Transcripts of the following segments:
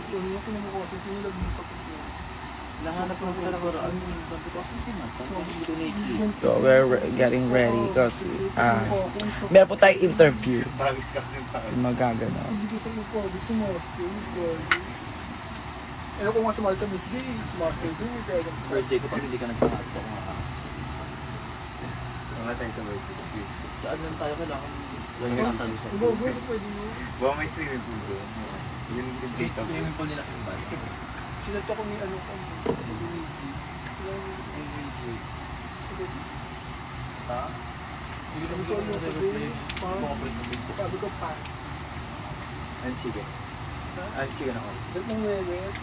Yung kinuha ko kasi tinulog yung pagkakita. Nahanap ko talaga ko ano sabi ko kasi mata. Ito Nikki. So we're getting ready kasi meron po tayong interview. Bagis ka din pa. Yung magagano. Hindi ko sa ko, dito mo, skills ko. Ano kung nga sumali sa Miss Day, smart ko din. Birthday ko pag hindi ka nagpahatis ako makakakas. Mga tayo sa birthday kasi. Saan lang tayo kailangan lagi nakasalo sa Go, pwede mo. Baka may swimming pool doon. Yun yung data mo. swimming pool nila kung ba? Sinat ako ni ano ko. Ha? Hindi ko naman na-replay. Bumabalik ng Facebook. Sabi ko pa. Ang chicken. Ang chicken ako. Ba't nang wewet?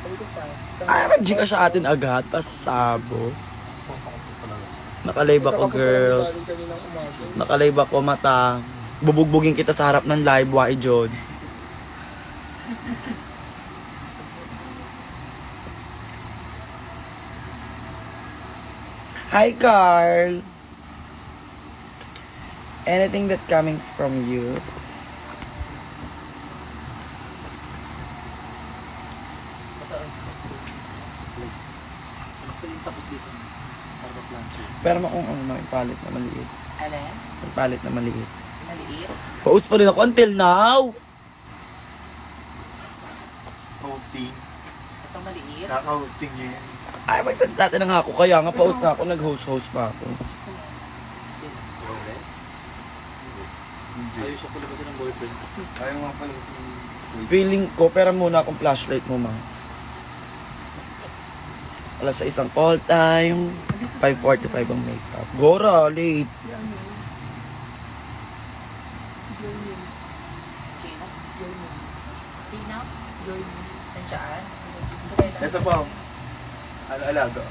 Sabi ko pa. Ay, mag-Gcash siya atin agad. Pasabo. Nakalive ako, girls. Nakalive ako, mata. Bubugbugin kita sa harap ng live, Y. Jones. Hi, Carl. Anything that coming from you? Tapos dito. Para plancha. Pero kung may palit na maliit. Alin? May palit na maliit. Maliit? Pause pa rin ako until now. Hosting. Ito maliit? Kaka-hosting niya yan. Ay, magsend sa atin na nga ako. Kaya nga, pause na ako. Nag-host-host pa ako. Hindi. Ayaw siya pala kasi ng boyfriend. Ayaw nga pala kasi. Feeling ko, pera muna akong flashlight mo, ma. Alas sa isang call time. 5:45 ang makeup. Gora, late. Si ano? Si Jermaine. Sino? Jermaine. Sino? Jermaine. Nandiyan? Ito pa. Ano, alaga.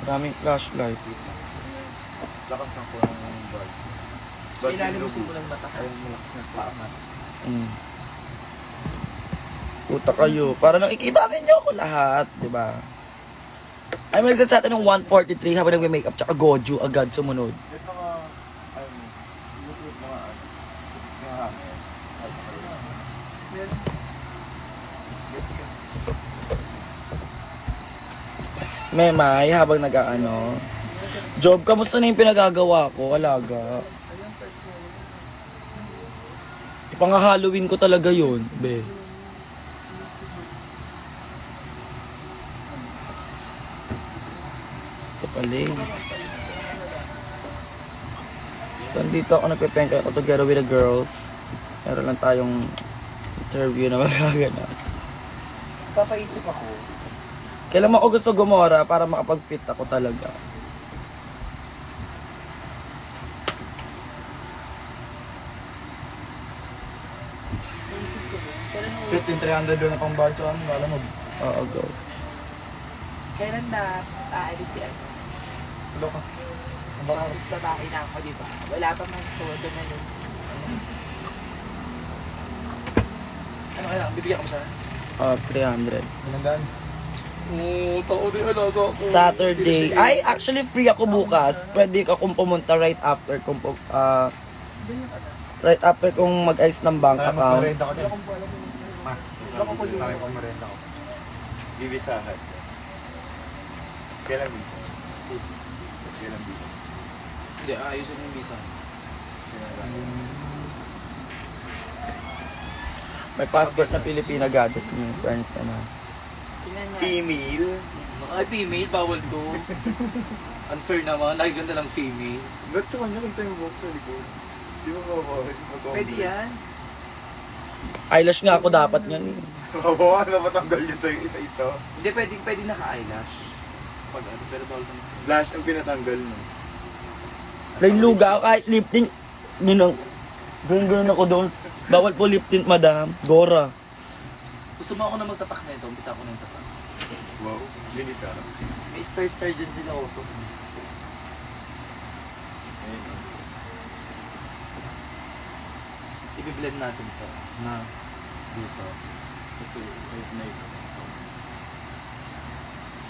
Maraming flashlight. Lakas ng phone ng bag. Sa ilalim mo simulan mata ka. Ayun, malakas ng phone. Paangat. Puta kayo. Para nakikita ninyo ako lahat, di ba? Ay, may nagset sa atin ng 143 habang nagme-makeup tsaka Goju agad sumunod. Ito mga, ano, YouTube mga ano. Mga Meron. Memay, habang nag-ano. Job, kamusta na yung pinagagawa ko? Alaga. Ipang-Halloween ko talaga yun, be. Ito pala eh. So, andito ako nagpipenka ako together with the girls. Meron lang tayong interview na magaganap. Papaisip ako. Kailan mo ako gusto gumora para makapag-fit ako talaga. Shit, yung 300 doon na pang batch ano, alam mo. Oo, go. Kailan na aalis si ano? Hello ka. Ang baka. Tapos babae na ako, di ba? Wala pa man todo na yun. Ano kaya? Bibigyan ko siya? 300. Manandaan. Oo, tao din alaga ako. Saturday. Ay, actually free ako bukas. Pwede ka kung pumunta right after kung right after kung mag-ice ng bank Saan account. magparenda ko din? Kung alam mo. Saan ko marenda ko? Ibisahan. Kailan bisa? Kailan bisa? Hindi, ayusin yung visa. May passport na Pilipina gatas niyo. Friends na na. Tingnan nga. Female? Ay, female, bawal to. Unfair naman, lagi ganda lang female. Ba't sa kanya lang tayo box sa likod? Di ba mabawal? Pwede yan. Eyelash nga ako dapat niyan eh. Mabawal na matanggal yun sa'yo isa-isa. Hindi, pwede naka-eyelash. Pag ano, pero bawal naman. Lash ang pinatanggal mo. Plain luga ako kahit lip tint. Ganun ako doon. Bawal po lip tint, madam. Gora. Gusto mo ako na magtatak na ito, umpisa ako na yung tatak. Wow, bilis ah. May star dyan sila, Otto. Ayun. Ibiblend natin to na dito. Kasi, wait na ito.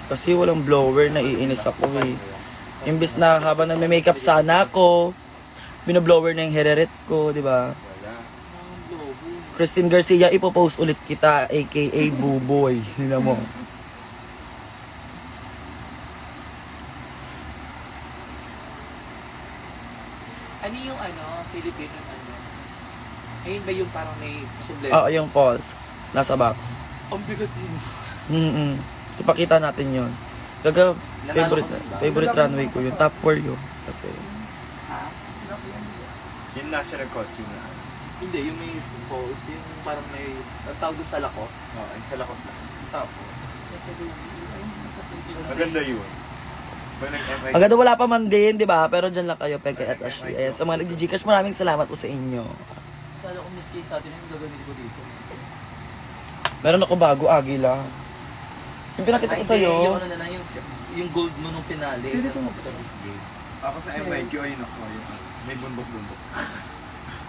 Kasi walang blower, naiinis ako eh. Imbis na habang nagme-makeup sana ako, binoblower na yung hereret ko, di ba? Wala. Ang lobo. Christine Garcia, ipopost ulit kita, aka Buboy. Hindi mo. Ano yung Filipino Ayun ba yung parang may sombrero? Oo, yung false. Nasa box. Ang bigat mo. Ipakita natin yun. Gaga, Nanalo favorite, ka ba? favorite runway ko yun. Top 4 yun. Kasi, Ha? Yung national costume na. Hindi, yung may falls, yung parang may, ang tawag dun sa lako. Oo, yung sa lakot lang. Tapos, Maganda yun. Pag nag-MI, agad wala pa man din, di ba? Pero dyan lang kayo, Peggy at Ashley. Ayan, sa mga nag-Gcash, maraming salamat po sa inyo. sana kung miss case sa atin, yung gagawin ko dito. Meron ako bago, Agila. Yung pinakita ko sa'yo. Yung ano na lang, yung gold mo nung finale. Sino to? Sa miss game. ako sa MIQ, ayun ako. Ayun. May bundok-bundok.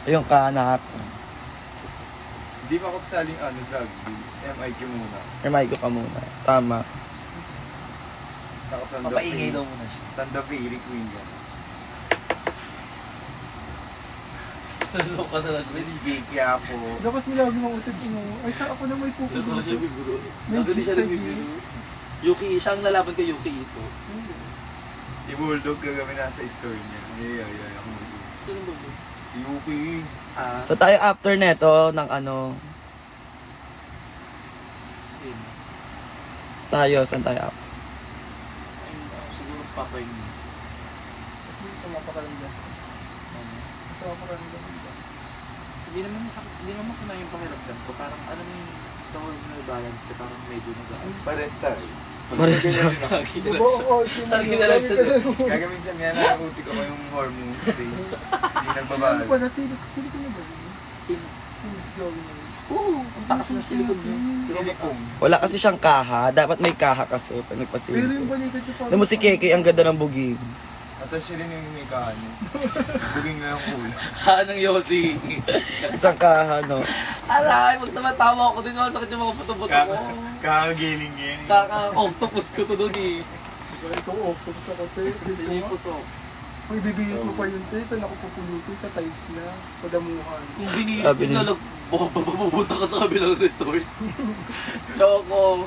Yung kanak. Hindi pa ako saling drug deals. MIQ muna. Remind ko ka muna. Tama. Saka Tanda Papaingay daw muna siya. Tanda Fairy Queen yan. Ano ka na lang siya. Sige, kaya po. Dapat mo lagi mga utid mo. Ay, sa ako na may pupo Gagawa niya dito. bibiro. May Gagawa siya sa ng bibiro. Yuki, siya ang lalaban kay Yuki ito. I-bulldog gagawin nasa store niya. Ay, ako mag-bulldog. Sino ba ito? Yuki. Ah, So tayo after neto ng ano, sino? tayo, saan tayo after? Ay, siguro papay niya. Kasi sa mga pakaramdam. Sa mga pakaramdam. Hindi naman masakit, hindi naman masama yung pakiramdam ko. Parang alam mo yung sa hormonal balance ko, parang medyo nag-aayos. Pares tayo. Pares tayo. Lagi na Diba? lang siya. Oo, ito na Lagi yun. na lang siya. Kaya minsan nga nakakutik ako yung hormones day. Hindi Ano nagbabago. pa na, sili ko na ba yun? Sino? Sili Joey na yun. Oo, ang taas na silikod niya. Silicone. Wala kasi siyang kaha. Dapat may kaha kasi pag Pero yung nagpasilip. balikat ko Alam mo si Keke, ang ganda ng buging. At siya rin yung may kaano. Buging na yung ulo. Haan ng Yossi. Isang kaha, no? Alay, pag tumatawa ako din, masakit yung mga puto-puto ko. Kakagiling yan. Kaka-octopus ko to doon eh. Ito, octopus ako, te. Pinipos ako. May bibihit mo pa yun, te. Saan ako pupulutin? Sa tiles na. Sa damuhan. Kung binili Sabi ko niya. na pupunta ka sa kabilang resort. Loko.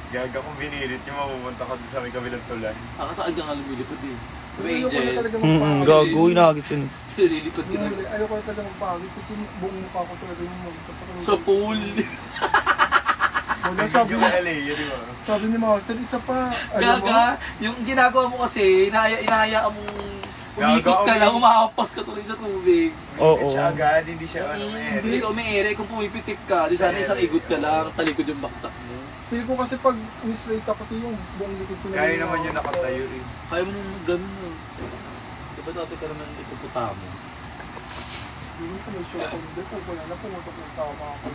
Gaga kung binirit yung mapupunta ka doon sa may kabilang tulay. Saan ka nga lumilipad eh. Diba Ayoko na Angel? talaga Mm-mm, magpahagis. gago, inagisin. Nililipad ka na. Ayoko na talaga magpahagis kasi buong mukha ko talaga yung magpapakulutin. Sa pool. Wala, Sabi yung LA, yun di ba? sabi ni Master, isa pa. Alam mo? Gaga, yung ginagawa mo kasi, inahayaan mong umikot ka Gaga, lang, umahampas ka tuloy sa tubig. Oo. Siya agad, hindi siya may Hindi ka umiere, kung pumipitik ka, di sana isang igot ka lang, talikod yung baksak mo. Feel ko kasi pag mislate ako ito yung buong likod ko na. Kaya naman yung nakatayo eh. Kaya mo nung gano'n no. Diba dati ka naman ipuputamos? Hindi ko may show ko. Hindi po ko na pumutok ng tama ako.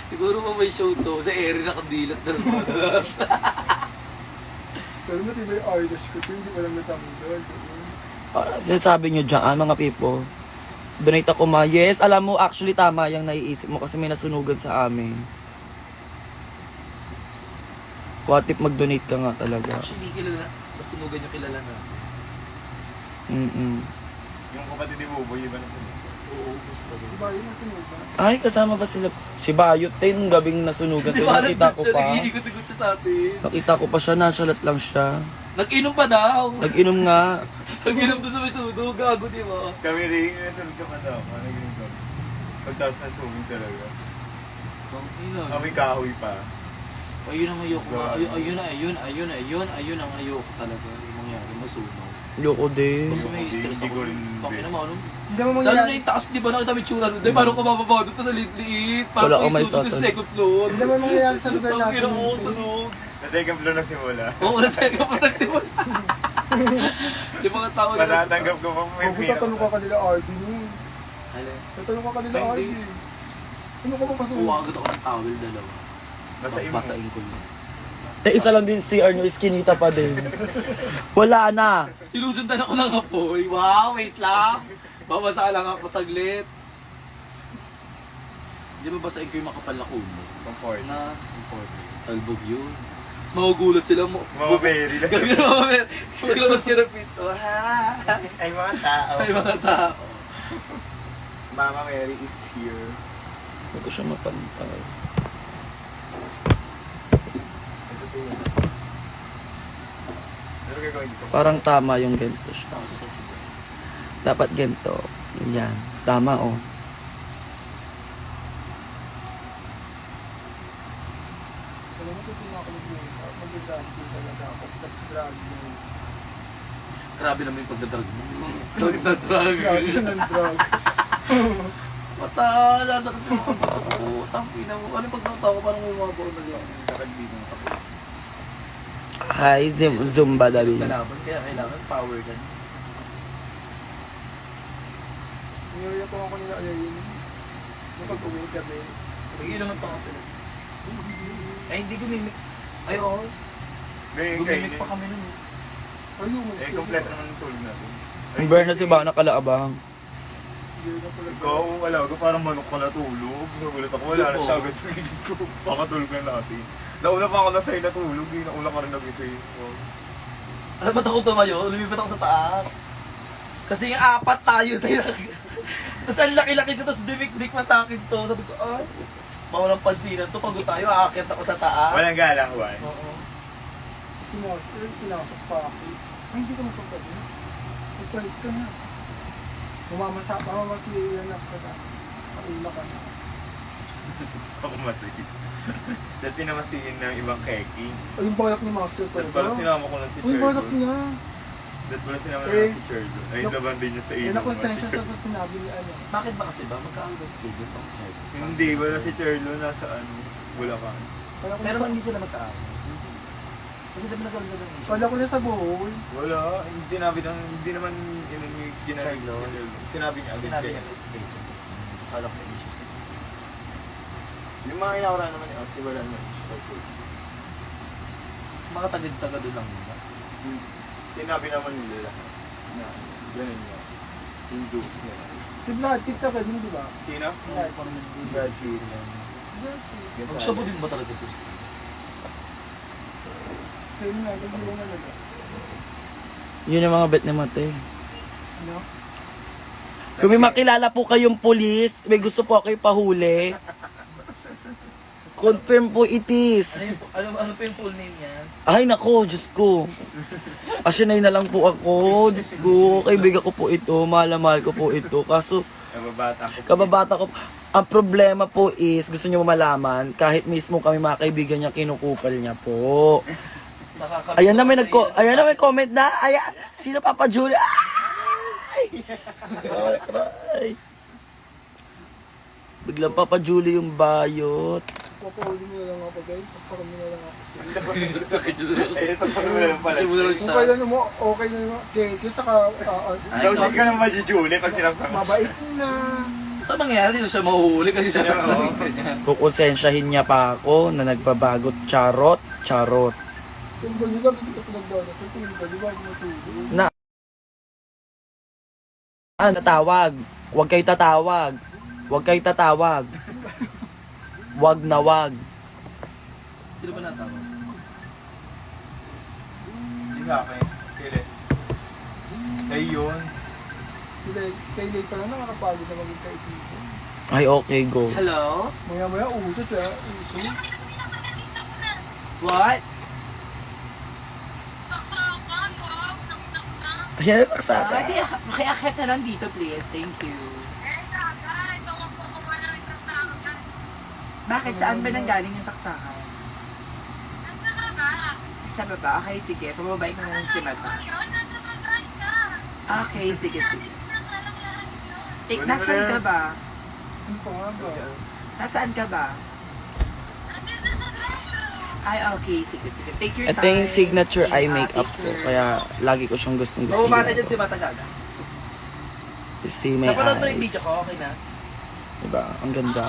Siguro mo may show to, sa ere nakadilat na naman. Pero matibay yung eyelash ko ito, hindi ko lang natanggal. Sinasabi nyo dyan, mga people. Donate ako ma. Yes, alam mo, actually tama yung naiisip mo kasi may nasunugan sa amin. What if mag-donate ka nga talaga? Actually, kilala, mas tunugan yung kilala na. Yung kapatid ni Buboy, iba na sila. Oo, gusto ko. Diba yun na sinuba? Ay, kasama ba sila? Si Bayot din, gabing nasunugan. So, nakita ko pa. Nag-iikot-ikot siya sa atin. Nakita ko pa siya, nonchalant lang siya. Nag-inom pa daw. Nag-inom nga. Nag-inom doon sa may sunog, gago, di ba? Kami rin, nasunod sa mata. Ano yung kami? Pagtaas na suming talaga. Kami kahoy pa. Ayun ang ayoko. Ayun ang ayoko talaga. Yung mangyari, masunog. Loko din. Gusto may stress Hindi ako. ko rin Pakina mo, ano? Hindi naman Lalo na mangyayari. yung taas, di ba? Nakita mo yung tsura nun. Di, parang kumababa doon sa liit-liit. Wala Parang kang may may sunog sa sasabi. second floor. Hindi naman mangyayari sa lugar natin. Pakina mo, sunog. Natekang floor na simula. Oo, nasa second floor nagsimula. Yung mga tao na... Matatanggap ko pa may Kung tatanong ka kanila, RD nun. Alin? Tatanong ka kanila, Hindi. RD. Ano ka ba kasi? Kuha agad ako ng towel, dalawa. Basain mo. Basain ko yun. Eh, isa lang din CR nyo, iskinita pa din. Wala na. Sinusundan ako ng apoy. Wow, wait lang. Babasa lang ako saglit. Di ba basahin ko yung makapal na kumo? Comfort. Na, talbog yun. Mas magugulat sila mo. Mama Mary lang. Gagawin mo, Mama Mary. Maglabas ka ng pito. Ha? Ay mga tao. Ay, mga tao. Mama Mary is here. Hindi ko siya mapantay. Ito po yun. Ano gagawin dito? Parang tama yung ganito siya. Ako sa Sachi. Dapat ganito. Yan. Tama, oh. Alam mo, tutulungan ako mag-makeup. Mag-drag din talaga ako. Tapos drag mo. Grabe naman yung pagdadrag mo. Pagdadrag. Grabe ng drag. Mata, nasakit yung mga bato ko. Tangina mo. Ano pag nakatawa ko parang may mga baon na lang. Sakit dito. Sakit. Hi, Zumba Dabi. Kalaban, kaya kailangan power ka. Niyaya po ako nila ayayin. Napag-uwi gabi. Sige naman pa kasi. Ay, hindi gumimik. Ay, oo. Ngayon kayo. Gumimik pa kami nun. Ayun, Kompleto naman yung tulog natin. Burn na si Bana Kalaabang. Ikaw, wala ka, parang manok ka natulog. Nagulat ako, wala na siya agad sa gilid ko. Pakatulog na natin. Nauna pa ako na sa'yo natulog, nauna ka rin nagising. Alam ba't ako tumayo? Lumipat ako sa taas. Kasi yung apat tayo Tapos ang laki-laki ko, tapos dimik-dik pa sa akin to. Sabi ko, ay, mawalang pansinan to. Pagod tayo, aakyat ako sa taas. Walang gala, Juan. Oo. Si Monster, pinasok pa ako. Ay, hindi ka magsok pa din. Mag-fight ka na. Mamama si Anak ka na. Paula ka na. Ako masakit. Dahil pinamasihin ng ibang keki. Ay, yung balak ni Master Dahil talaga. pala sinama ko lang si Uy, balak Cherlo. niya. Dahil pala sinama Eh, lang si Cherlo. Ay, nak- laban din niya sa Eh, ilong. nakonsensya sa sinabi ni ano. Bakit ba kasi ba? Magkakaroon ba sa student sa child? Hindi, wala si Cherlo nasa ano, Bulacan. Kala ko Pero na sa, hindi sila magkakaroon. Kasi diba nagkaroon sila ng issue? kala ko na sa bowl. Wala, hindi naman Cherlo. Sinabi niya agad. Sinabi kay- niya. Kala ko may issues. Yung mga inaura naman ni Aussie, wala naman issue. Mga tagad-tagad lang nila. Sinabi naman nila lahat na ganun nga. Yung jokes niya. Si Vlad, pita ka din, di ba? Sino? Vlad. Brad Pitt. Magsabo din ba talaga sus? Kaya mo nga, hindi mo nalaga. Yun yung mga bet ni Mate. Ano? Kung may makilala po kayong pulis, may gusto po kayo pahuli. Confirm po itis. Ano pa yung full name niya? Ay nako, Diyos ko. Asinay na lang po ako. Diyos ko, kaibigan ko po ito. Mahal na mahal ko po ito. Kaso, Nababata ko. kababata ko. Ang problema po is, gusto niyo malaman, kahit mismo kami mga kaibigan niya, kinukupal niya po. Ayan na may comment na. Ayan, sino Papa Julia? Ay! Ay! Biglang Papa Julie yung bayot. Papahuli mo na lang ako, guys. Papahuli mo na lang ako. Ayun, sa pala pala. Kung kaya mo, okay na yung cake. Saka, Daw siya ka naman majujuli pag sinasama. mabait na. Saan mangyari? Hindi siya mahuhuli kasi siya saksakin ka niya. Kukonsensyahin niya pa ako na nagbabagot. Charot, charot. Kung ba nyo lang, hindi ko nagdala sa tingin ba, di ba? Matulog. Na tatawag. Huwag kayo tatawag. Huwag kayo tatawag. Wag na wag. Sino ba natawag? Hindi sa akin. Kiles. Ayun. Sila, kay Lay pa lang nakakapagod na maging kaibigan. Ay, okay, go. Hello? Maya-maya, utot ha. Utot. What? Ayan, saksakan. Makiakit na lang dito, please. Thank you. Bakit? Saan ba nanggaling yung saksakan? Sa baba? Okay, sige. Pababay ko na lang si Mata. Okay, sige, sige. Nasaan ka ba? Ano pa nga ba? Nasaan ka ba? Ay, okay. Sige, sige. Take your Ito time. yung signature eye Yeah, makeup take ko. your- Kaya lagi ko siyang gustong gusto. Bumaba na dyan si Mata Gaga. See my Napanood mo yung eyes. video ko, okay na? Diba? Ang ganda.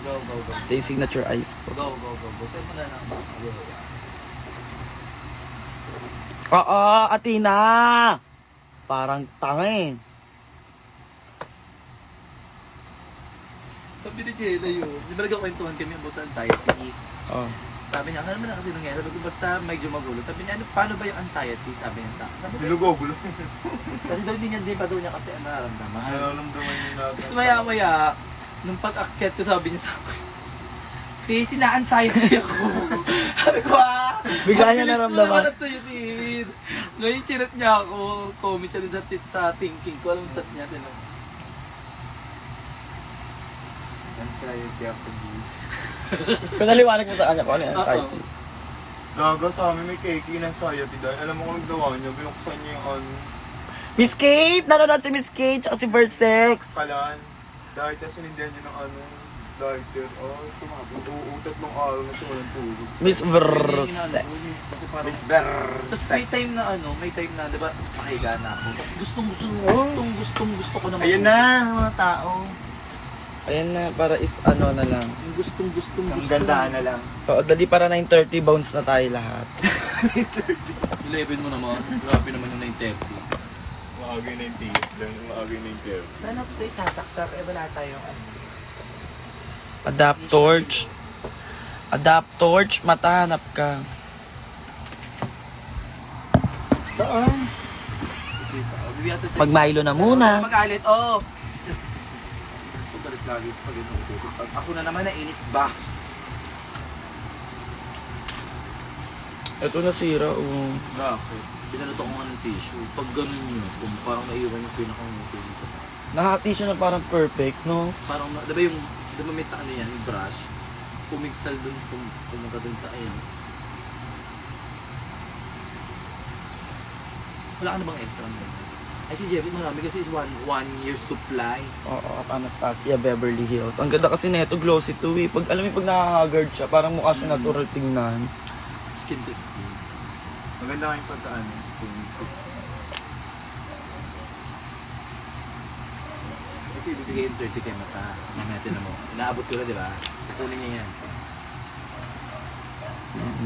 Go, go, go. Ito yung signature eyes ko. Go, go, go. Go. Send mo na lang. Go. Oo, Athena! Parang tanga eh. Sabi ni Jayla yun. Di ba nagkakwentuhan kami about sa anxiety? Oh. Sabi niya, ano na kasi nangyayari? Sabi ko, basta medyo magulo. Sabi niya, ano, paano ba yung anxiety? Sabi niya sa akin. Sabi ko, Bilugogulo. kasi daw hindi pa daw niya kasi ano nararamdaman. Nararamdaman niyo na. Tapos maya-maya, nung pag-akyat ko, sabi niya sa akin, sis, sina-anxiety ako. Sabi ko, Bigla niya naramdaman. Ang sa'yo, sis. Ngayon, chinat niya ako. Comment siya din sa thinking ko. Alam mo, chat niya, tinong. Anxiety ako. Pinaliwanag mo sa kanya kung ano yung anxiety. Gaga sa amin may cake in anxiety dahil alam mo kung nagdawa niya, binuksan niya yung Miss Kate! Nanonood si Miss Kate tsaka si Versex. kalan. Dahil na sinindihan niya ng lighter. Oh, tumabot. Oo, tatlong araw na siya walang tulog. Miss Versex. Kasi parang, Ber. tapos may time na, di ba, makahiga na ako. Tapos gusto ko naman. Ayan na, mga tao. Ayan na, para is ano na lang. Yung gustong Ang gandaan na lang. Oo, dali para 9:30 bounce na tayo lahat. 11 mo naman. Grabe naman yung 9:30. Maagay na yung tiyot lang. Maagay na yung tiyot. Sana po tayo sasaksak. Wala tayong ano. Adapt torch. Adapt torch, matahanap ka. Saan? Pag Milo na muna. Magalit, oh! Balik lagi pag pag ako na naman nainis ba? Ito nasira, oh. Bakit? Pinaluto ko nga ng tissue. Pag ganun yun, kung parang naiwan yung pinakang dito. Nahati siya na parang perfect, no? Parang, di ba may ano yan, yung brush? Pumigtal dun, pumunta dun sa ayan. Wala ka na bang extra mo? Ay, si Jeffy marami kasi is one year supply. Oo, Anastasia, Beverly Hills. Ang ganda kasi neto, glossy to eh. Pag, alam mo, pag nakahagard siya, parang mukha siya natural tingnan. Skin to skin. Maganda kayong pagkaan. Ito ibibigay yung 30 kay mata. Mamaya tinan mo. Inaabot ko na, di ba? Kukunin niya yan.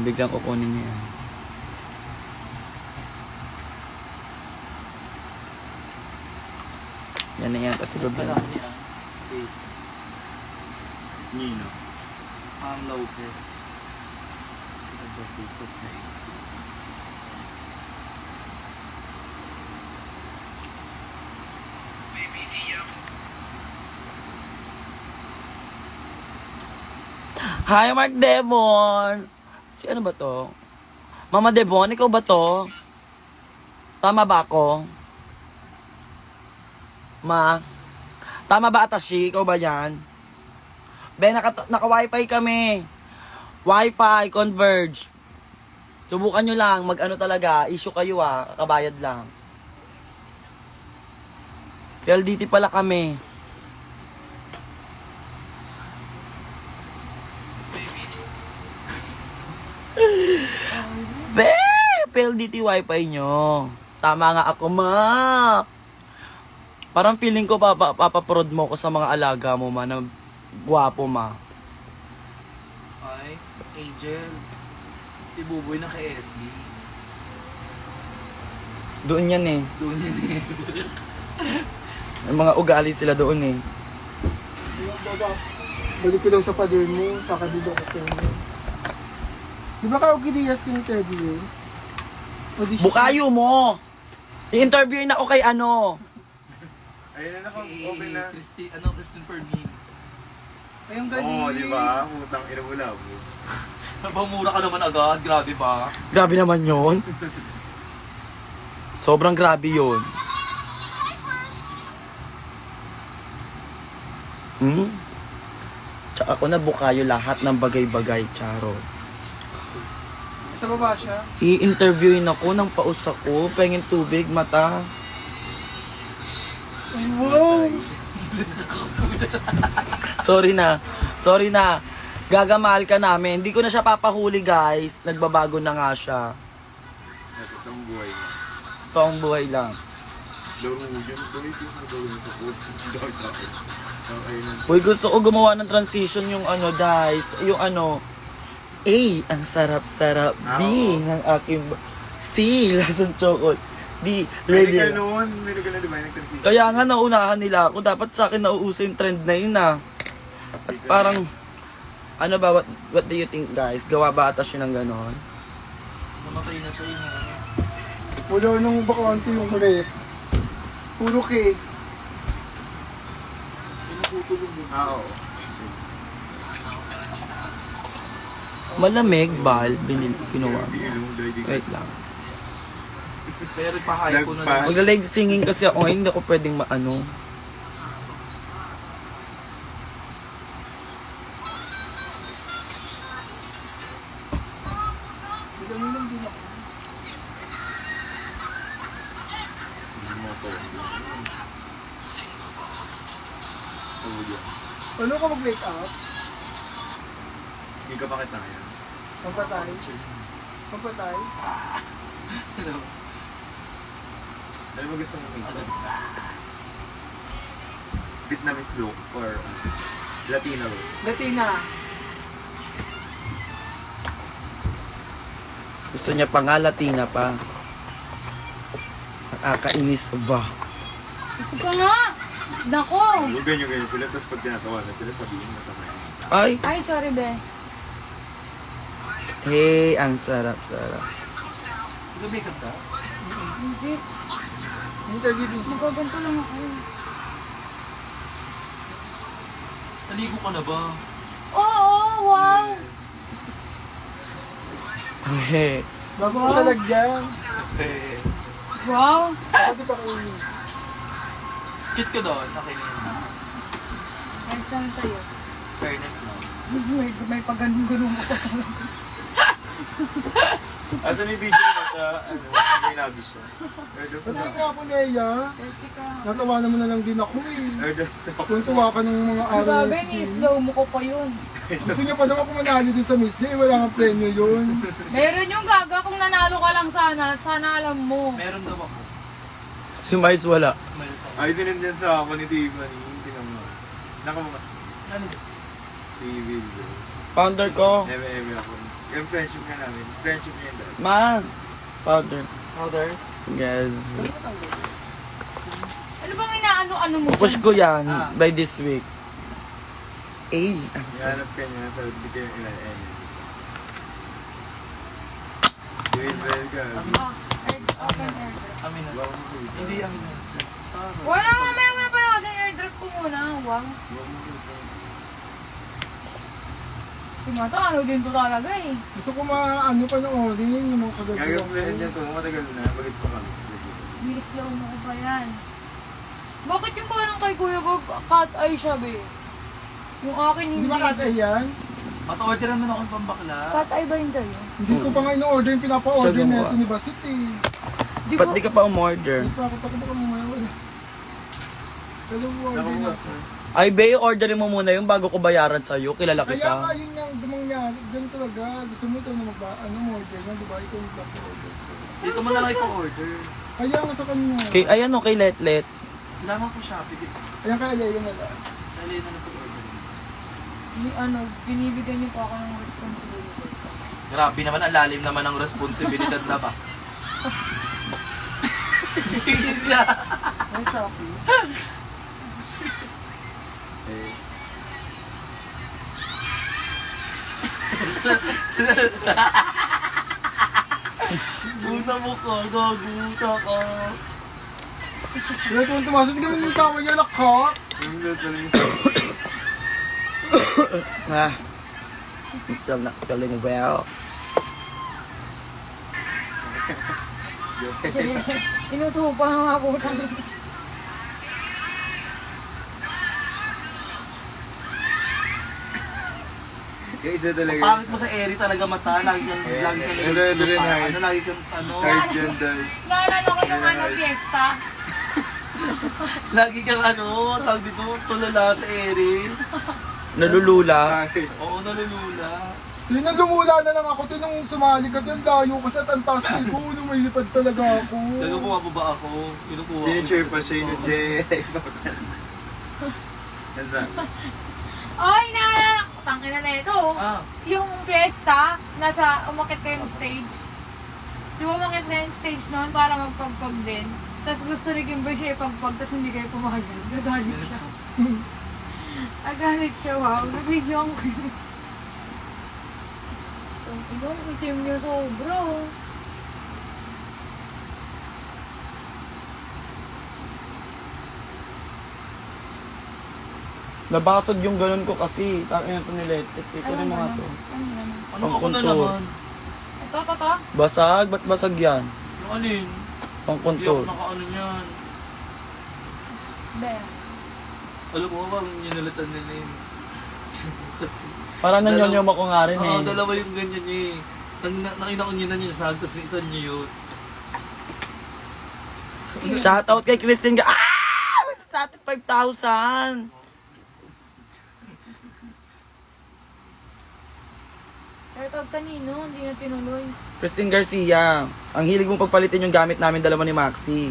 Biglang kukunin niya yan. Yan na yan, tapos Wala ibabla. niya. Space. Nino. Ang Lopez. Nag-busot na SP. Hi, Mark Devon! Si ano ba to? Mama Devon, ikaw ba to? Tama ba ako? Ma? Tama ba Atashi? Ikaw ba yan? Be, naka-wifi kami. Wi-Fi, Converge. Subukan nyo lang, mag-ano talaga, issue kayo kabayad lang. PLDT pala kami. Be, PLDT Wi-Fi nyo. Tama nga ako, ma. Parang feeling ko papaprod mo ko sa mga alaga mo, ma, na guwapo, ma. Ay, Angel. Si Buboy na kay SB. Doon yan eh. Doon yun eh. May mga ugali sila doon eh. Balik ko daw sa pader mo, saka di daw ako mo. Di ba ka Ogilias in-interview? Bukayo mo! I-interviewin ako kay ano. Ayun na Kay open na. Christine Fermin. Ay, ang galing. Oo, di ba? Putang ina mo lang. Napamura ka naman agad. Grabe ba? Grabe naman yon. Sobrang grabe yun. Tsaka ako na bukayo lahat ng bagay-bagay, Charo. Sa baba siya. I-interviewin ako ng paus ako, pengin tubig, mata. Ay, wow! Sorry na. Gagamahal ka namin. Hindi ko na siya papahuli, guys. Nagbabago na nga siya. Nakitang buhay na. Toong buhay lang. Laro mo dyan. Bakit yung sa gawin sa coach? Dahil sa akin. Uy, gusto ko gumawa ng transition yung ano, guys. Yung ano, A, ang sarap-sarap. B, ng aking C, lasang chocolate. D, Meron ka ready. noon. Meron ka na diba yung nagtransition? Kaya nga nauunahan nila ako. Dapat sa akin nauuso yung trend na yun ah. At parang, Ano ba, what do you think guys? Gawa ba ata siya ng ganon? Namatay na siya yun. Wala nang bakante yung rep. Puro cake. Oo. Malamig, bal, kinuha. Hindi ilong, hindi Wait lang. Pero ipahay ko na lang. Magla-live singing kasi ako ngayon, hindi ako pwedeng maano. Ano ka mag-wake up? Hindi ka pa kita ngayon. Pampatay? Pampatay? Ano mo gusto mong ito? Vietnamese look or Latino look? Latina. Gusto niya pa nga, Latina pa. Nakakainis ba? Gusto ka nga! Nako! Huwag ganyan sila, tapos pag tinatawa na sila, sabihin masama yun. Ay, Ay, sorry, be. hey, ang sarap-sarap. Nag-makeup ka? Hindi. Interview din. Magaganto lang ako. Naligo ka na ba? Oo, wow! Hey, Bago ko siya lagyan. Eh, Wow! Ako di pa kainin. cute ka doon. Okay na yun. Ay, saan sa'yo? Fairness na. May pag-ganun-ganun ko pa talaga. Asa may video na ito, ano, may nabis siya. Sabi nga ako, Leia, Dirty ka. natawanan mo na lang din ako eh. Kung tuwa ka ng mga araw Grabe, na ni-slow mo ko pa yun. Gusto niya pa naman kung manalo din sa Miss Gay, wala nga premyo yun. Meron yung gaga kung nanalo ka lang sana alam mo. Meron daw ako. si Mars wala. Umalis ako. Ay, sinundan sa ako ni Tiffany. Tingnan mo. Nakamukas. Ano? Si Will. Founder ko. Eme ako. Yung friendship ka namin. Friendship niya yun dahil. Man. Founder. Powder? Yes. Ano bang inaano-ano mo? Push ko yan by this week. Eh, ang sarap. Hanap ka niya sa hindi kayo ilan-en. Will, ka. Ah, open air. Amin na. Hindi amin na. Wala, mamaya mo na pala ako din airdrop ko muna. Wow. Si Mata, ano din to talaga eh. Gusto ko maano pa ng orin, yung mga kagagawa Gagawin niya ko. to. Matagal na. Bagay ko kami. Ni-slow mo ko pa yan. Bakit yung parang kay Kuya Bob, cat eye siya be? Yung akin Hindi hindi. ba katay yan? Mata-orderan mo na akong pambakla. Cat eye ba yun sa'yo? Hindi ko pa nga in-order yung pinapa-order Siya na gumawa. ito ni Basit eh. Di Ba't ba? di ka pa umorder? Takot ako baka mamaya wala. Pero order na Nakamukas ako. na. Ay, Be, orderin mo muna yung bago ko bayaran sa'yo. Kilala Kaya nga kita. yun yung dumangyari. Ganun talaga. Gusto mo ito na order na, di ba? Ikaw yung order. Dito mo na lang ipa-order. Kaya nga sa kanya. Kay, ayan o, kay Letlet. Lamang ko Shopee. Dito. Ayan kaya Leo na lang. Dali na lang pag-order. Binibigyan niyo pa ako ng responsibility. Grabe naman, ang lalim naman ng responsibilidad na ba? Ay, Shopee. Eh, Buta mo ka, gaguta ka. Wala tuwang tumasok. Hindi naman yung tawa niya nakak. yung nataling sa... Ha? Still not feeling well. Inutuho pa ng mga putang. Yung isa talaga. Pangit mo sa eri talaga mata, lagi kang Ito rin, hi. ano, lagi kang ano, Hard yan dahil. Naalala ko nung fiesta. lagi kang ano, tawag dito, tulala sa eri. Nalulula. Oo, nalulula. Yun ang lumula na lang ako. Tinong sumali ka doon. Layo kasi at ang taas ko. Lumilipad talaga ako. Talaga bumababa ako, kinukuha ko. Tinichir pa siya yung Jay. Yan sa. Ay, naalala ko. Tangin na ito. Ah, Yung fiesta, umakit kayong stage. Yung umakit na yung stage noon para magpagpag din. Tapos gusto ni Kimber siya ipagpag, tapos hindi kayo pumayag. Nagalit siya. Nagalit siya, wow. Nabigyan ko yun. Ang itim niya sobra oh. Nabasag yung ganun ko kasi. Tangin na ito niletit. Ito rin mga to. Ano Ang ako na contour. naman? Ito. Basag? Ba't basag yan? Yung alin? Pang Hindi ako contour. nakaano niyan. Be. Alam mo ba, ninulatan nila yun. Kasi, Parang nanyonyom ako nga rin eh. oo, dalawa yung ganyan niya eh. Nakinakunyinan niya sa tapos isang news. Shoutout kay Christine ga. Ah! Mas sa atin 5,000. Shoutout kanino, hindi na tinuloy. Christine Garcia. Ang hilig mong pagpalitin yung gamit namin, dalawa ni Maxi.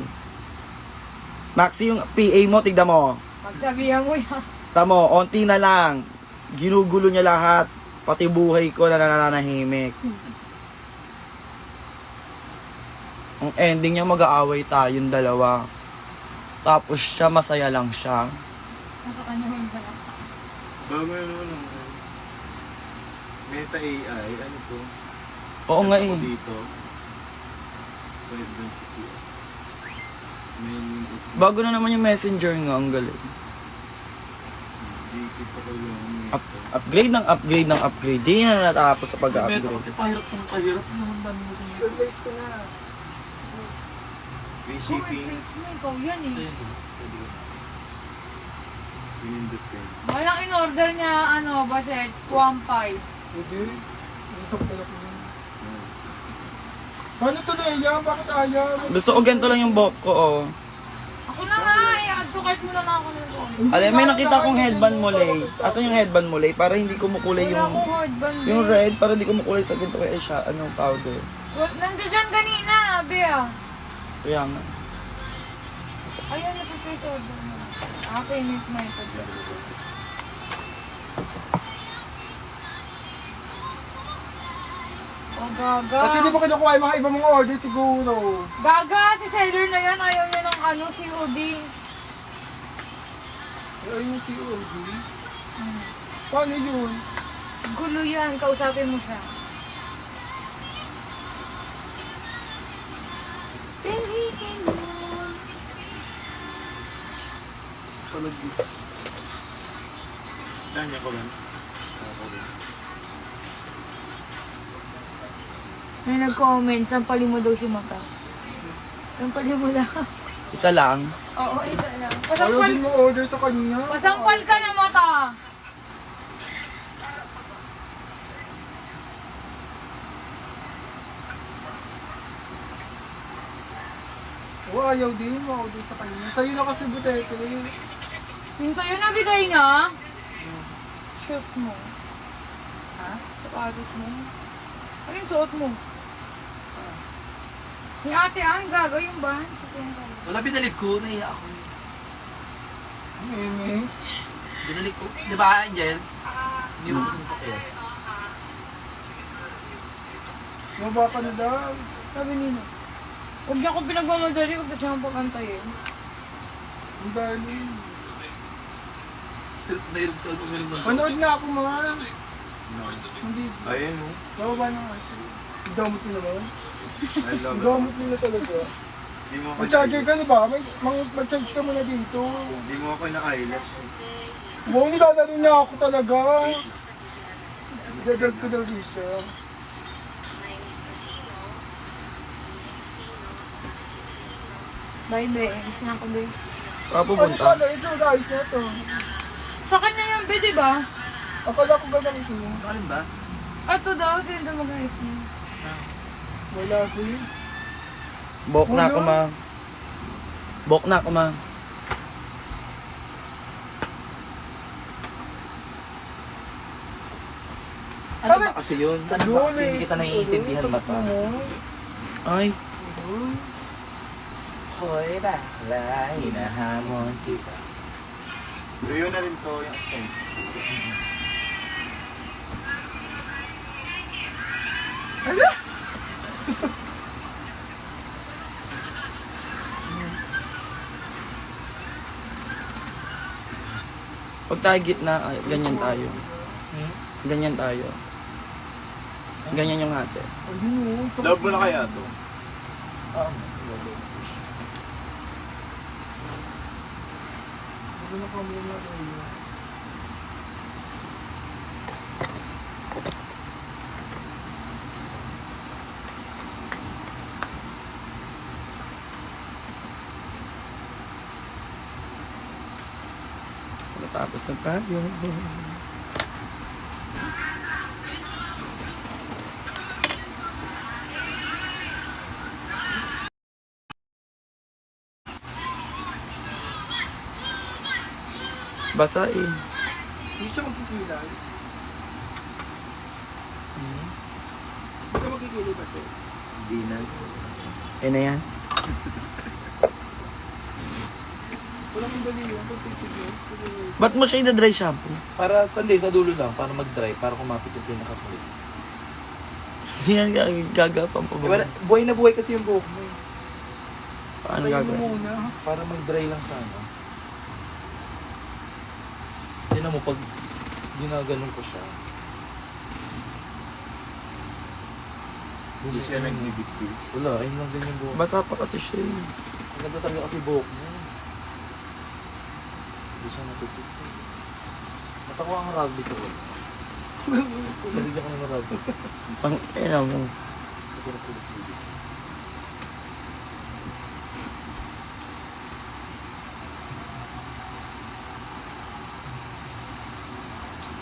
Maxi, yung PA mo, tigda mo. Pagsabihan mo yan. Tamo, onti na lang. Ginugulo niya lahat. Pati buhay ko na nananahimik. Ang ending niya mag-aaway tayong dalawa. Tapos siya, masaya lang siya. Nasa kanya yung dala. Bago yun ano. Meta AI, ano to? Oo nga Ako eh. dito. Pwede lang siya. Main is... Bago na naman yung messenger nga, ang galing. Dito ko yung... Upgrade ng upgrade ng upgrade. Di na natapos sa Meta pag-upgrade. kasi pahirap ng pahirap naman dami mo sa inyo. Replace ko na. Free Kung shipping. replace mo, ikaw yan eh. Ayun, pwede ka. Pinindot ko yun. Walang in-order niya, Basets, 1.5. Hindi. Usap ko na ko yun. Paano to Leia? Bakit ayaw? Gusto ko ganito lang yung buhok ko, oh. Ako na nga, i-add to cart mo na lang ako ng phone. Hindi Alam, may nga, nakita akong kakainin headband mo. mo, Lay. Asan yung headband mo, Lay? Para hindi kumukulay Wala yung... akong hardband Yung eh. red, para hindi kumukulay sa ginto kay Aisha. Anong powder? Nandiyan dyan kanina, Bea. Kaya nga. Ayun, napiplace order mo. Payment method. Oh, gaga. Kasi di ba kinukuha yung mga ibang mga order siguro? Gaga, si seller na yan. Ayaw niya ng COD. Ayun yung COD. Paano yun? Gulo yan. Kausapin mo siya. Piliin mo. Kanya ko lang. May nag-comment, sampalin mo daw si Mata. Sampalin mo lang. Isa lang. Oo, isa lang. Ayaw Pasampal, din mo order sa kanya. pasampal ka na, Mata. Oo, ayaw din mo order sa kanya. Sa'yo na kasi butete. Yung sa'yo nabigay niya, shoes mo. Ha? Sapatos mo. Ano yung suot mo? Ni ate, ang gagawin ba? Sa sentral. Wala, binalik ko. Nahiya ako. Meme. Binalik ko. Di ba, Angel? Hindi mo ko sasakyan. Maba ka na daw. Sabi nila, huwag niya akong pinagmamadali, huwag kasi akong pag-antayin. Ang darling. Nahirap sa ako galing ng Panood na ako mga. Hindi. Ayun o. Bababa na nga siya. Ang damot nila naman. I love Ang it. damot nila talaga. Di mo ako Mag-charger ka, di ba? Mag-charge ka muna dito. Di mo ako na-eyelash. Wow, nilalaro niya ako talaga. Dadag ko daw rin siya. Bye, bye. Alis na ako, bye. Saan pupunta? Ano pala, ito, guys na to. Sa kanya yan, be, di ba? Akala ko gagamitin mo. Alin ba? Ito daw, sino mag-ayos niya. Wala ko yun. Bok na ako, ma. Bok na ako, ma. Ano ba kasi yun? Ano ba kasi hindi kita naiintindihan ba pa? Ay. Hoy, bakla, hinahamon kita. Yun na rin to, yung expense. Pag tayo gitna, ay, ganyan tayo. Hmm? Ganyan tayo. Ganyan yung ate. Hindi mo. Love mo na kaya to? Ano ka muna rin. Matapos na tayo. Basahin. Hindi siya magkikilay. Hindi ka magkikilay ba siya? Di na. Eh na yan. Walang ang dali yun. Pagtitigil. Ba't mo siya i-dry shampoo? Para sandi sa dulo lang, para mag-dry, para kumapit yung pinakakulit. Yan gagapang pa ba? Buhay na buhay kasi yung buhok mo eh. Paano Tayo mo gagawin? muna. Para mag-dry lang sana. Tignan mo, pag ginaganon ko siya. Hindi siya nagbibis-bis. Wala, ayun lang ganyan buhok. Basa pa kasi siya eh. Ang ganda talaga kasi buhok mo. Hindi siya natupis. Matakuha ang rugby sa wall. Nalilya ko ng rugby. Pang, eh mo. Ito na pulit-pulit.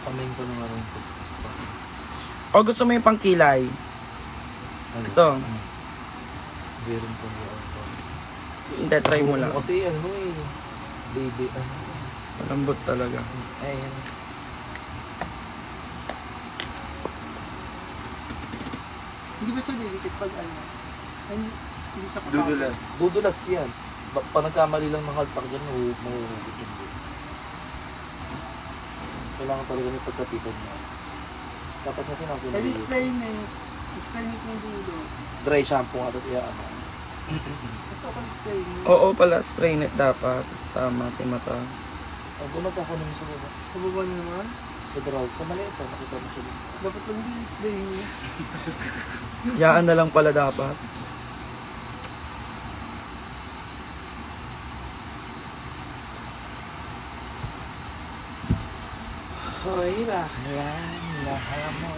Pamain ko na nga ng toothpaste pa. O gusto mo yung pangkilay? Ito. Meron po niya ako. Hindi, try mo lang. Kasi ano eh. Baby, ano. Malambot talaga. Ayan. Hindi ba siya delicate pag ano? Hindi siya kapag. Dudulas. Dudulas yan. Pa nagkamali lang ng haltak dyan, mahuhugot yung buhok. Kailangan talaga may pagkatipon niya. Dapat nga sinasunod Pwede yun. spray na eh. Spray na yung dulo. Dry shampoo nga at ano. Gusto ko spray mo. Oo pala, spray net dapat. Tama si mata. Ang gumag ako naman sa baba. Sa baba niyo naman. Sa drug. Sa maliit pa, nakita mo siya dito. Dapat lang din spray mo. Yaan na lang pala dapat. Hoy, baklan. Lahat mo.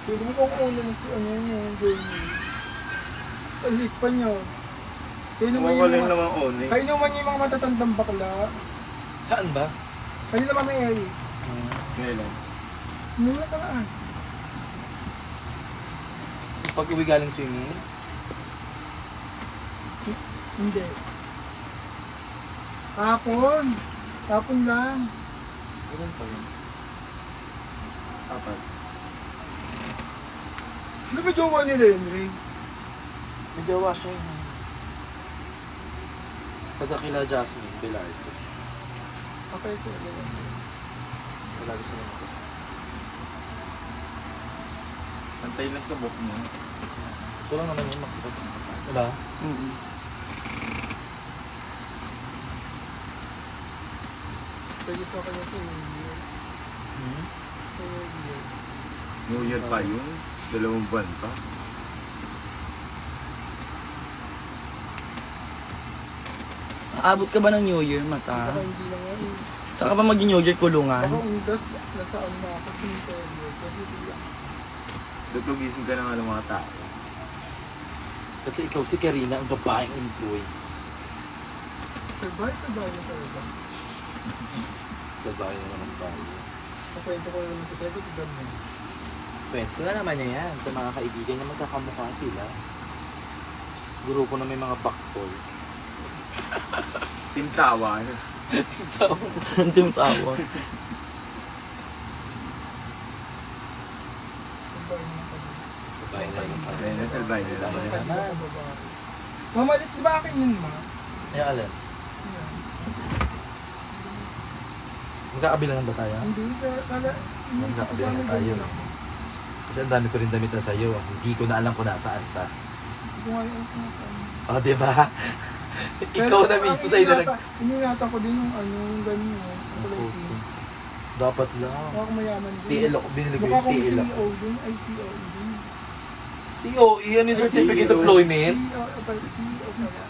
Pwede mo kung ulan si ano yung girl mo. Sa lit pa niya. Kaya naman yung Kumakaling mga, naman on eh. kaya naman yung mga matatandang bakla. Saan ba? Kanila Mama Eric. Kailan? Nung nakaraan. Pag uwi galing swimming? Hindi. Hapon. Hapon lang. Kailan pa yun? Apat. Ano ba jowa nila Henry? May jowa siya yun. Taga kila Jasmine Velarde. Okay ko. Palagi sila magkasama. Antay lang sa book mo. So lang naman yung makita. Diba? Pwede sa kanya sa New Year. Hmm? Sa New Year. New Year pa yun. 2 buwan pa. Aabot ka ba ng New Year, mata? Baka hindi lang yan. Saan ka ba mag-New Year kulungan? Baka undas nasa ano na ako cemetery. Kasi hindi lang. Tutugisin ka na nga ng mga tao. Kasi ikaw si Karina, ang babaeng employee. Sabay na talaga. Sa bahay na naman tayo. Sa kwento ko naman ito sa'yo, ito ganyan. Kwento na naman niya yan sa mga kaibigan niya magkakamukha sila. Grupo na may mga backball. Team Sawa. So, Team Sawa. Sabay na talaga. sa bahay na naman tayo. Ayun, nasa albay nila. Bahay na Sabay naman. na babae. Mamalit, di ba akin yun, ma? Ay, Alan, Yan. magkakabilangan ba tayo? Hindi, kala... Magkakabilangan tayo. Kasi ang dami ko rin damit na sa'yo. Hindi ko na alam kung nasaan pa. Hindi ko nga yung nasaan. O, di ba? Ikaw na mismo sa'yo na nag... Iningatan ko din yung ano, yung ganyan. Yung kulay pink. Dapat lang. Mukha akong mayaman din. TL ako, binili ko Mukha yung akong TL ako. CEO din. Ay, CEO din. COE, ano yung certificate of employment? CEO pala.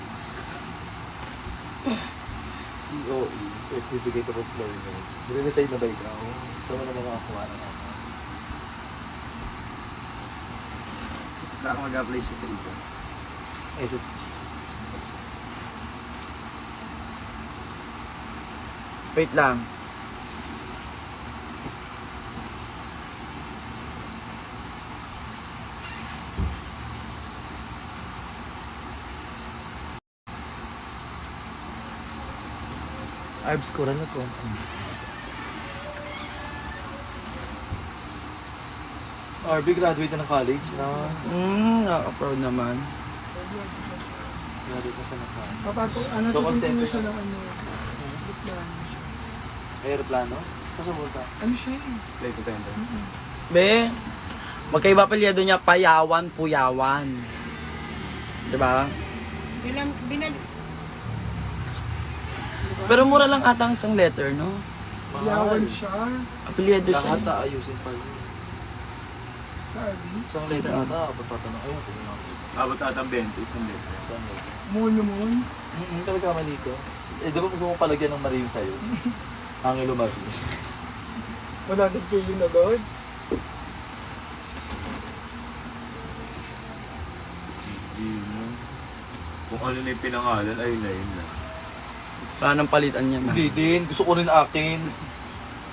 COE, certificate of employment. Binili sa'yo na ba ikaw? Saan mo na makakuha na ako? Baka mag-apply siya sa iba. SSG. Wait lang. Arbs ko rin ako. RB, graduate na ng college na. Nakaka-proud naman. Graduate na siya ng college. Papato, ano, So, tutusin mo center siya ka? ng ano. Aeroplano siya. Aeroplano? Saan sa bulta? Ano siya eh? Play ko tayo. Be, magkaiba apelyido niya, Payawan, Puyawan. Diba? Pero mura lang ata ang isang letter, no? Yawan siya. Apelyido siya. Lahat ayusin pa yun. Sa RB. Isang letter ata, abot tatanong. Ayun, kung lang. Abot atang 20, isang letter. Isang letter. Moon. Talaga mali ko. Eh, di ba gusto mo palagyan ng Marie yung sa'yo? Angelo Marie. Wala na po yun agad. Hindi mo. Kung ano na yung pinangalan, ayun na yun na. Paano palitan niya na? Hindi din. Gusto ko rin akin.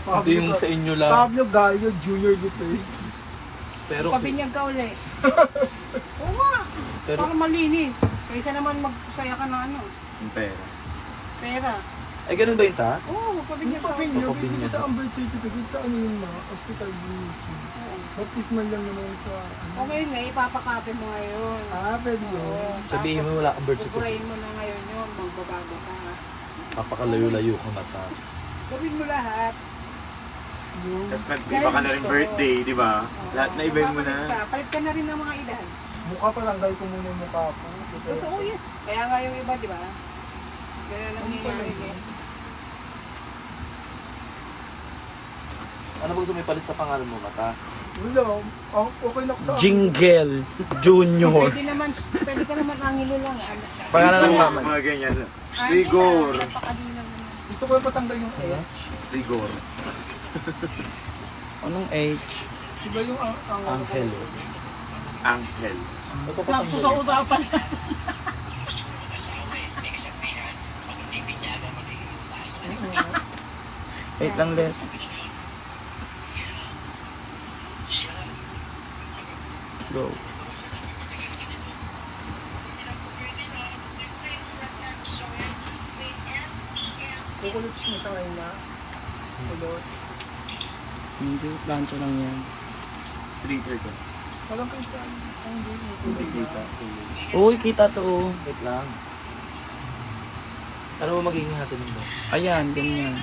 Hindi yung sa inyo lang. Pablo Gallo Jr. dito eh. Pero, Pabinyag ka ulit. Oo nga. pero, Para malinis. Kaysa naman magsaya ka ng ano, Yung pera. pera. ay ganun ba yun ta? Oo, Yung pabinyag ka. papinyo, Papinyo. bibigay sa ang birth certificate sa ano yun mga hospital din mismo. Baptismal lang naman sa ano. Okay na, ipapakape mo ngayon. Pwede yun. Oo. Sabihin mo wala kang birth Pupurahin certificate. mo na ngayon yun, magbabago ka. Papakalayo-layo ka mata. Gawin mo lahat. Yung Tapos nag-iba ka na rin birthday, di ba? Lahat na iba mo na. Palit ka na rin ng mga edad. mukha pa lang, dahil ko muna yung mukha ko. Totoo yan. Kaya nga yung iba, di ba? Ganun ang nangyayari eh. Ano bang sumipalit sa pangalan mo, Mata? Wala, okay na ako sa akin. Jingle Junior. Pwede ka naman angilo lang. Pangalan ng mama. Mga ganyan. Rigor. Napakadinaw naman. Gusto ko yung patanggal yung H. Rigor. Anong H? Diba yung ang Uncle. Angel. Sakto sa usapan. Wait lang din. Go. Kukulit mo sa ngayon na. Kulot. Hindi, plancha lang yan. Streeter ko. Walang kita. Ang Hindi kita. Uy, kita to. Wait lang. Ano ba magiging natin mo? Ayan, ganyan.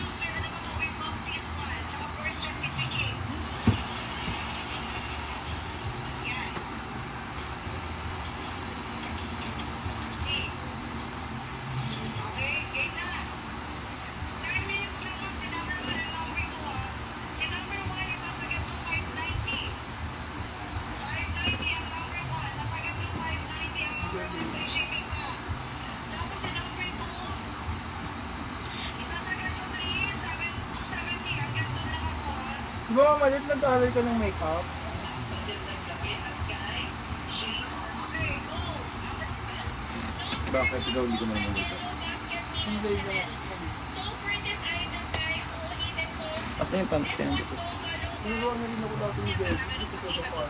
Di ba mamalit nag-aaral ka ng makeup? Bakit ikaw hindi ko naman dito? Hindi lang. Basta yung pantin. Niluwa na rin ako dati ni Bel. Ito ko pa.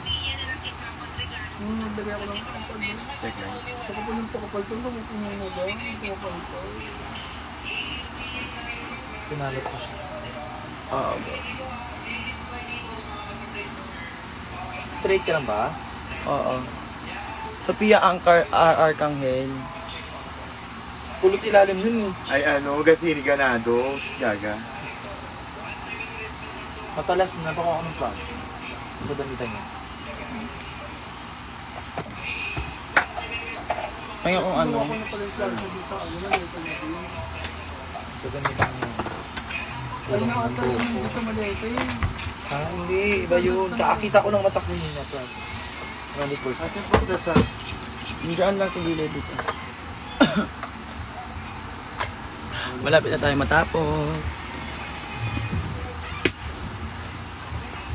Nung naglagay ako ng kapal. Check lang. Sa kapal yung pakapal ko, nakukunin mo ba? Yung kapal ko. Pinalot ko siya. Oo. Straight ka lang ba? Oo. Sophia Arcangel. Kulot ilalim yun eh. Ay ano, gasini ganado. Gaga. Matalas na baka ako ng plan. Sa damitan niya. Kaya kung ano. Ako na pala yung plan ko sa ano. Nalita na din. Sa damitan niya. Ay, nakata yun yung sa maleta yun. Ah, hindi. Iba yun. Kakakita ko ng mata ko yun na plan. 100%. Kasi po sa Diyan lang sa gilid dito. Malapit na tayo matapos.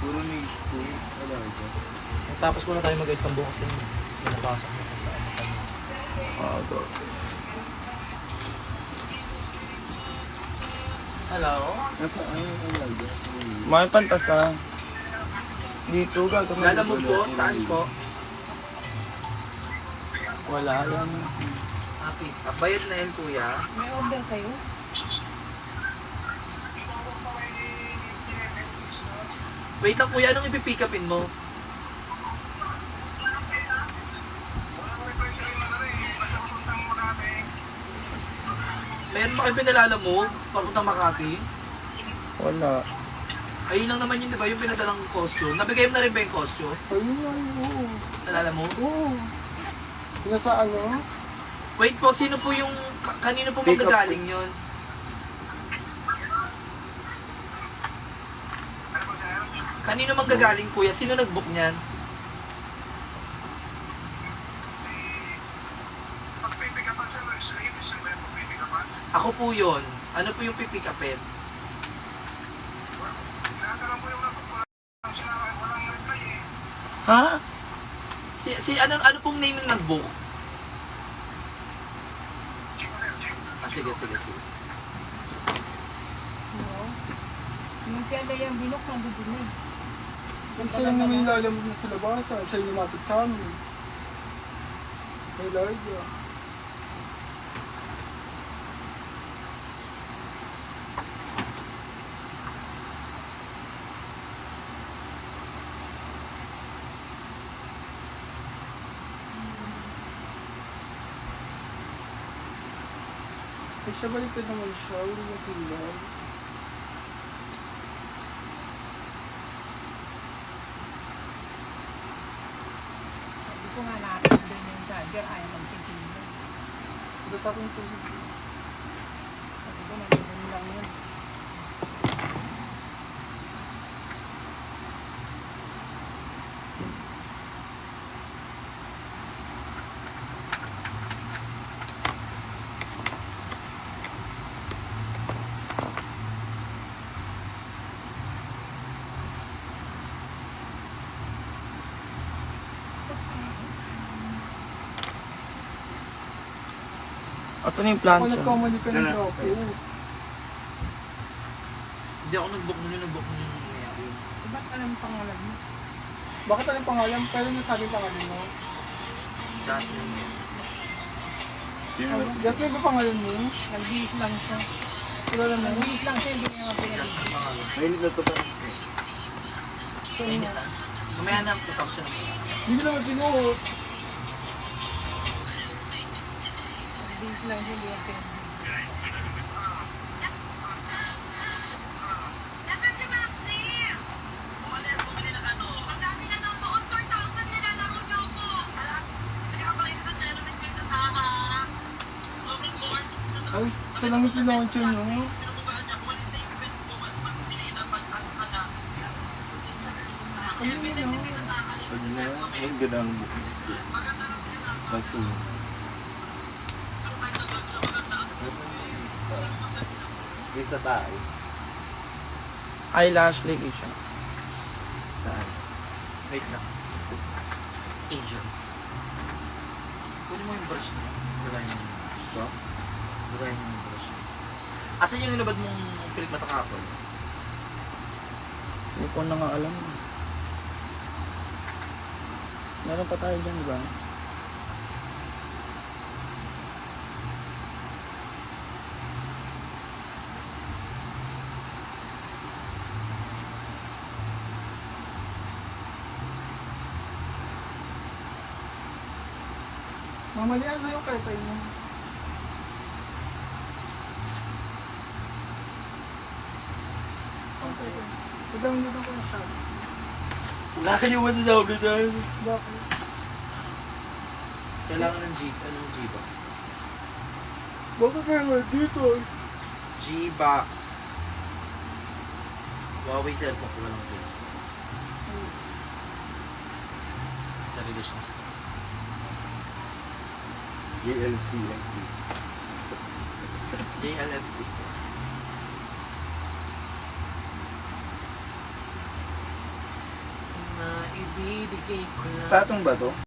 puro ni school. Wala ito. Tapos muna tayo mag-ayos ng bukas yun. Pinapasok na sa ano kami. Oo, go. Hello? Nasa ano ang lagos? May pantasa. Dito, gagawin. Lalamog po? Saan po? Wala yan. Happy. Bayad na yan, kuya. May order kayo? Wait lang, kuya. Anong ipipick upin mo? Meron ba kayo pinalalamog? Papuntang Makati? Wala. Ayun lang naman yun, di ba? Yung pinadalang costume. Nabigay mo na rin ba yung costume? Ayun nga, oo. Sa lalamog? Oo. Nasa ano? Wait po, sino po yung... Kanino po Pick up magagaling yun? Kanino manggagaling, kuya? Sino nag-book niyan? Ako po yun. Ano po yung pipick upin? Ha? Ano pong name ng nag-book? Ah, sige. Yung kaya yung binok ng bubuli. Isa lang naman yung lalamog na sa labasan. Siya yung lumapit sa amin. May larga. Eh, siya baliktad naman siya. Uli yung kilay. ko nga nakatag din yung charger, ayaw magsitigil. Datatong tubig. Sabi ko, nalimutan lang yun. Asan yung Ako plancha? nagkamali ka ng Dala. grabe. Hindi ako nag-book nun yung nag-book nun yung nangyari. Ba't alam ang pangalan mo? Bakit anong pangalan? Pero nasabi pangalan mo. Jasmine. Sino ba? Jasmine ba pangalan mo? Nagbihis lang siya. Kilala mo? Nagbihis lang siya, hindi naman pinag Jasmine pangalan. Mainit na to pa. Mainit lang. Mamaya na, tutap siya ng Hindi naman sinuot. Nagbihis lang siya, hindi naman pinag Ay, isa lang yung pinoncho nyo. Ayun yun, no? Pag na, ang ganda ng bukis ko. Kaso, isa tayo. Eyelash lication. Wait lang. Angel. Kunin mo yung brush niya. Lagayin mo yung brush. Ba? Lagayin mo yung brush. Asan yung nilabad mong pilik mata kahapon? Hindi ko na nga alam. Meron pa tayo dyan, di ba? Mamalian sa'yo kaya tayo mo. Okay. Download ko na siya. Wala ka niyo wala daw, brother. Bakit? Kailangan ng G-Box. Bakit kaya dito? G-Box. Huawei cellphone ko walang Facebook. Sarili siyang store. JLC, MC. JLF system. Na ibibigay ko lang. Patong ba to?